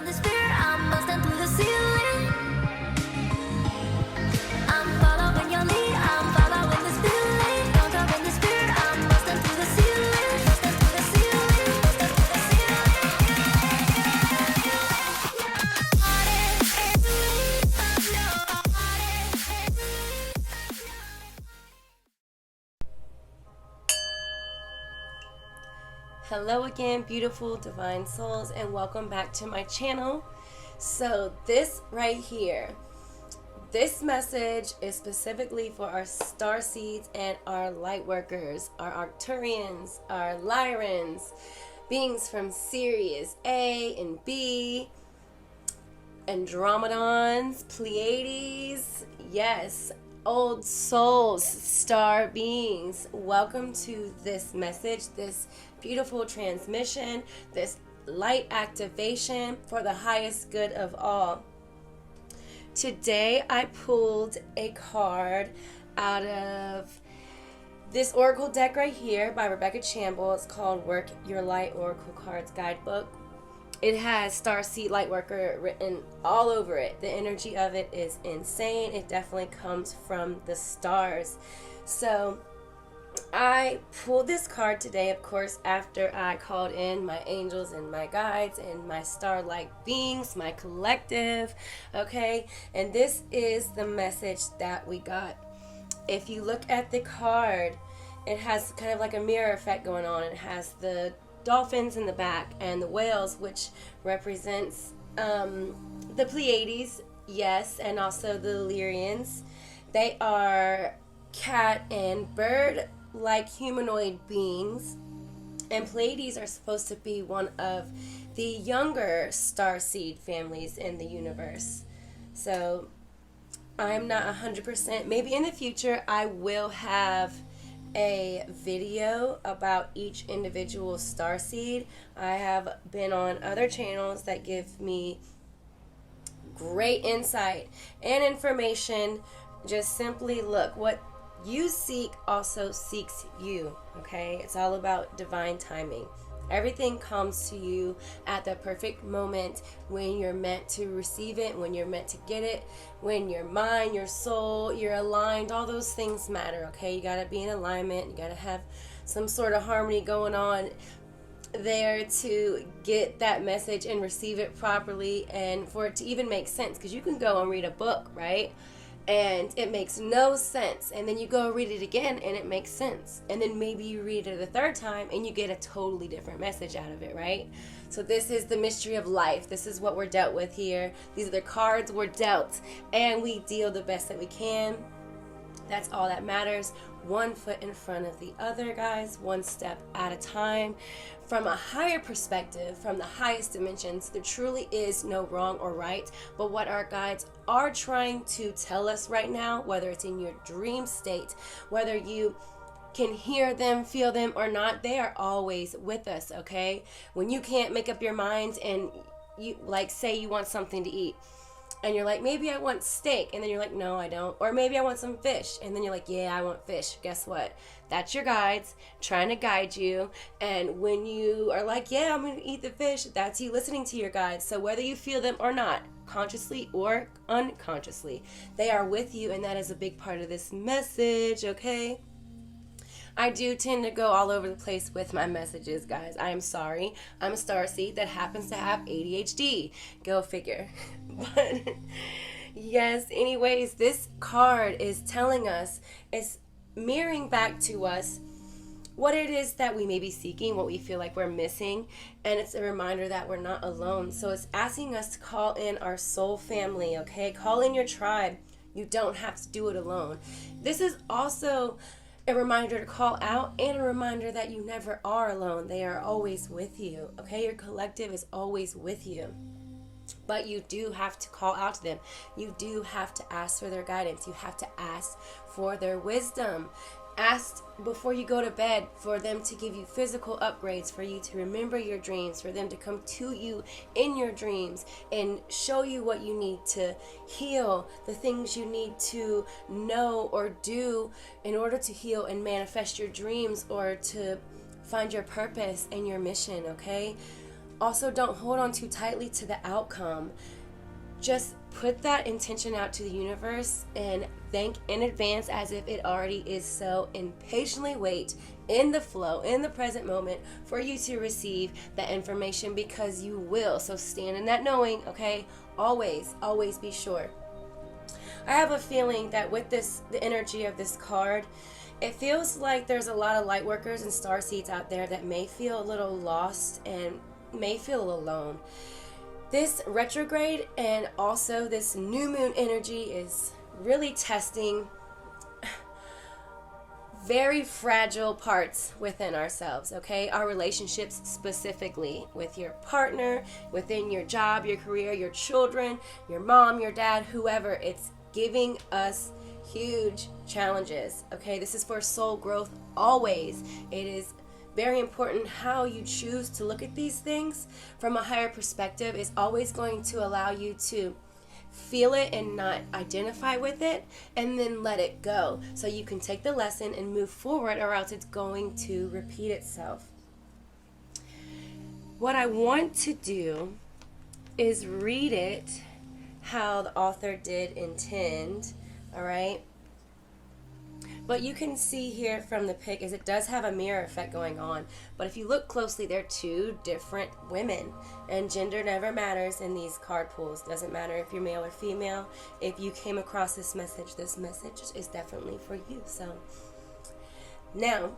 in the spirit, I'm busting through the ceiling. I'm following your lead, I'm following this feeling. Don't drop in the spirit, I'm busting through the ceiling. Busting through the ceiling, busting through the Hello again, beautiful divine souls, and welcome back to my channel. So this right here, this message is specifically for our Starseeds and our Lightworkers, our Arcturians, our Lyrans, beings from Sirius A and B, Andromedons, Pleiades, yes, old souls, star beings. Welcome to this message, this beautiful transmission, this light activation for the highest good of all. Today I pulled a card out of this oracle deck right here by Rebecca Chamble. It's called Work Your Light Oracle Cards Guidebook. It has Starseed Lightworker written all over it. The energy of it is insane. It definitely comes from the stars. So I pulled this card today, of course, after I called in my angels and my guides and my star-like beings, my collective, okay? And this is the message that we got. If you look at the card, it has kind of like a mirror effect going on. It has the dolphins in the back and the whales, which represents the Pleiades, yes, and also the Illyrians. They are cat and bird like humanoid beings, and Pleiades are supposed to be one of the younger starseed families in the universe. So I'm not 100%, maybe in the future I will have a video about each individual starseed. I have been on other channels that give me great insight and information. Just simply look, what you seek also seeks you, okay? It's all about divine timing. Everything comes to you at the perfect moment when you're meant to receive it, when you're meant to get it, when your mind, your soul, you're aligned. All those things matter, okay? You got to be in alignment. You got to have some sort of harmony going on there to get that message and receive it properly, and for it to even make sense, because you can go and read a book, right? And it makes no sense, and then you go read it again and it makes sense, and then maybe you read it a third time and you get a totally different message out of it, right? So this is the mystery of life. This is what we're dealt with here. These are the cards we're dealt, and we deal the best that we can. That's all that matters. One foot in front of the other, guys, one step at a time. From a higher perspective, from the highest dimensions, there truly is no wrong or right. But what our guides are trying to tell us right now, whether it's in your dream state, whether you can hear them, feel them or not, they are always with us, okay? When you can't make up your mind and you, like, say you want something to eat, and you're like, maybe I want steak, and then you're like, no, I don't. Or maybe I want some fish, and then you're like, yeah, I want fish. Guess what? That's your guides trying to guide you. And when you are like, yeah, I'm going to eat the fish, that's you listening to your guides. So whether you feel them or not, consciously or unconsciously, they are with you, and that is a big part of this message, okay? I do tend to go all over the place with my messages, guys. I am sorry. I'm a starseed that happens to have ADHD. Go figure. But yes, anyways, this card is telling us, it's mirroring back to us what it is that we may be seeking, what we feel like we're missing, and it's a reminder that we're not alone. So it's asking us to call in our soul family, okay? Call in your tribe. You don't have to do it alone. This is also a reminder to call out, and a reminder that you never are alone. They are always with you, okay? Your collective is always with you. But you do have to call out to them. You do have to ask for their guidance. You have to ask for their wisdom. Ask before you go to bed for them to give you physical upgrades, for you to remember your dreams, for them to come to you in your dreams and show you what you need to heal, the things you need to know or do in order to heal and manifest your dreams or to find your purpose and your mission, okay? Also, don't hold on too tightly to the outcome. Just put that intention out to the universe and thank in advance as if it already is so, and patiently wait in the flow, in the present moment, for you to receive that information, because you will. So stand in that knowing, okay? Always, always be sure. I have a feeling that with this, the energy of this card, it feels like there's a lot of light workers and starseeds out there that may feel a little lost and may feel alone. This retrograde and also this new moon energy is really testing very fragile parts within ourselves, okay? Our relationships, specifically with your partner, within your job, your career, your children, your mom, your dad, whoever. It's giving us huge challenges, okay? This is for soul growth always. It is very important how you choose to look at these things from a higher perspective. Is always going to allow you to feel it and not identify with it, and then let it go so you can take the lesson and move forward, or else it's going to repeat itself. What I want to do is read it how the author did intend, all right? But you can see here from the pic is it does have a mirror effect going on. But if you look closely, they're two different women. And gender never matters in these card pools. Doesn't matter if you're male or female. If you came across this message is definitely for you. So now,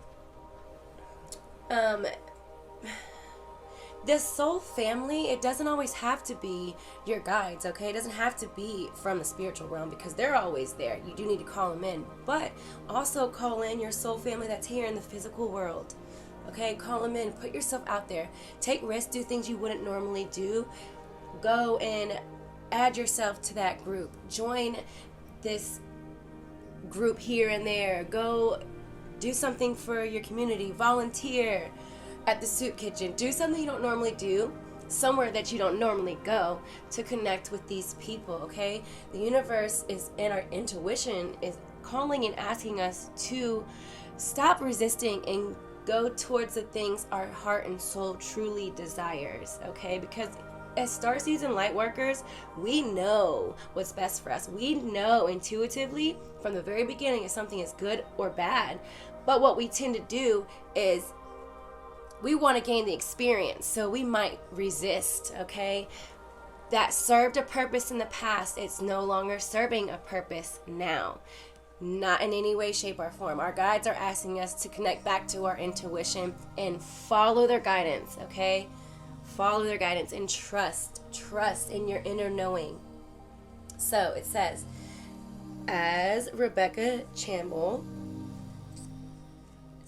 this soul family, it doesn't always have to be your guides, okay? It doesn't have to be from the spiritual realm, because they're always there. You do need to call them in, but also call in your soul family that's here in the physical world, okay? Call them in, put yourself out there, take risks, do things you wouldn't normally do. Go and add yourself to that group. Join this group here and there. Go do something for your community. Volunteer at the soup kitchen. Do something you don't normally do, somewhere that you don't normally go, to connect with these people, okay? The universe is, and our intuition is calling and asking us to stop resisting and go towards the things our heart and soul truly desires, okay? Because as starseeds and light workers, we know what's best for us. We know intuitively from the very beginning if something is good or bad. But what we tend to do is we want to gain the experience, so we might resist, okay? That served a purpose in the past. It's no longer serving a purpose now. Not in any way, shape, or form. Our guides are asking us to connect back to our intuition and follow their guidance, okay? Follow their guidance and trust in your inner knowing. So it says, as Rebecca Chamble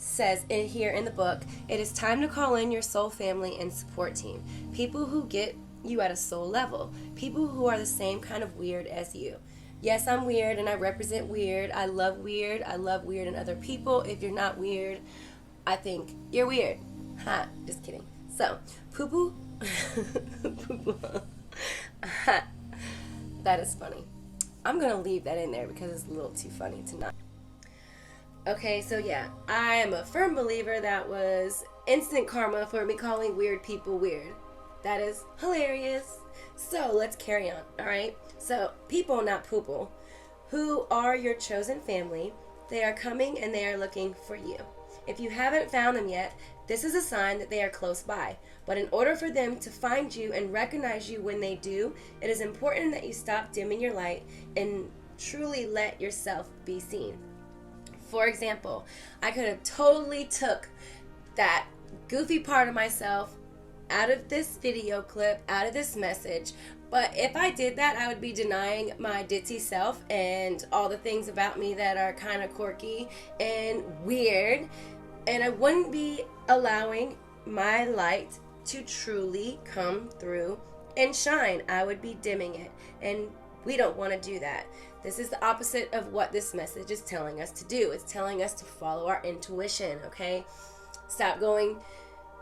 says here in the book, it is time to call in your soul family and support team. People who get you at a soul level. People who are the same kind of weird as you. Yes, I'm weird and I represent weird. I love weird. I love weird in other people. If you're not weird, I think you're weird. Ha, just kidding. So, poo-poo. Poo-poo. That is funny. I'm going to leave that in there because it's a little too funny to not. Okay, so yeah, I am a firm believer that was instant karma for me calling weird people weird. That is hilarious. So let's carry on, alright? So, people, not poople, who are your chosen family, they are coming and they are looking for you. If you haven't found them yet, this is a sign that they are close by. But in order for them to find you and recognize you when they do, it is important that you stop dimming your light and truly let yourself be seen. For example, I could have totally took that goofy part of myself out of this video clip, out of this message, but if I did that, I would be denying my ditzy self and all the things about me that are kind of quirky and weird, and I wouldn't be allowing my light to truly come through and shine. I would be dimming it, and we don't want to do that. This is the opposite of what this message is telling us to do. It's telling us to follow our intuition, okay? Stop going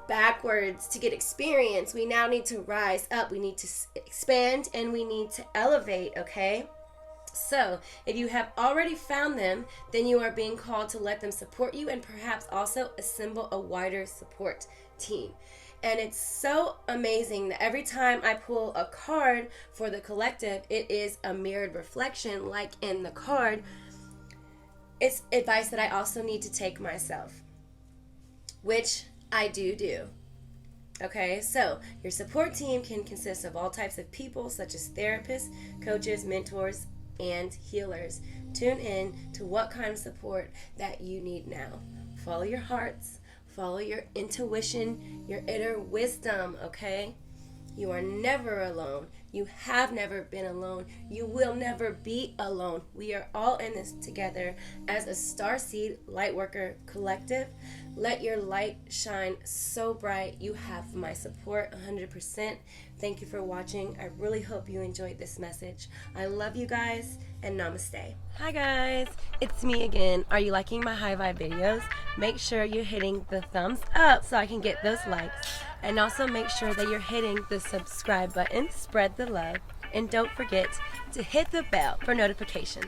backwards to get experience. We now need to rise up. We need to expand and we need to elevate, okay? So, if you have already found them, then you are being called to let them support you and perhaps also assemble a wider support team. And it's so amazing that every time I pull a card for the collective, it is a mirrored reflection, like in the card. It's advice that I also need to take myself, which I do. Okay, so your support team can consist of all types of people, such as therapists, coaches, mentors, and healers. Tune in to what kind of support that you need now. Follow your hearts, follow your intuition, your inner wisdom, okay? You are never alone. You have never been alone. You will never be alone. We are all in this together as a Starseed Lightworker collective. Let your light shine so bright. You have my support 100%. Thank you for watching. I really hope you enjoyed this message. I love you guys, and namaste. Hi guys, it's me again. Are you liking my high vibe videos? Make sure you're hitting the thumbs up so I can get those likes. And also make sure that you're hitting the subscribe button. Spread the love. And don't forget to hit the bell for notifications.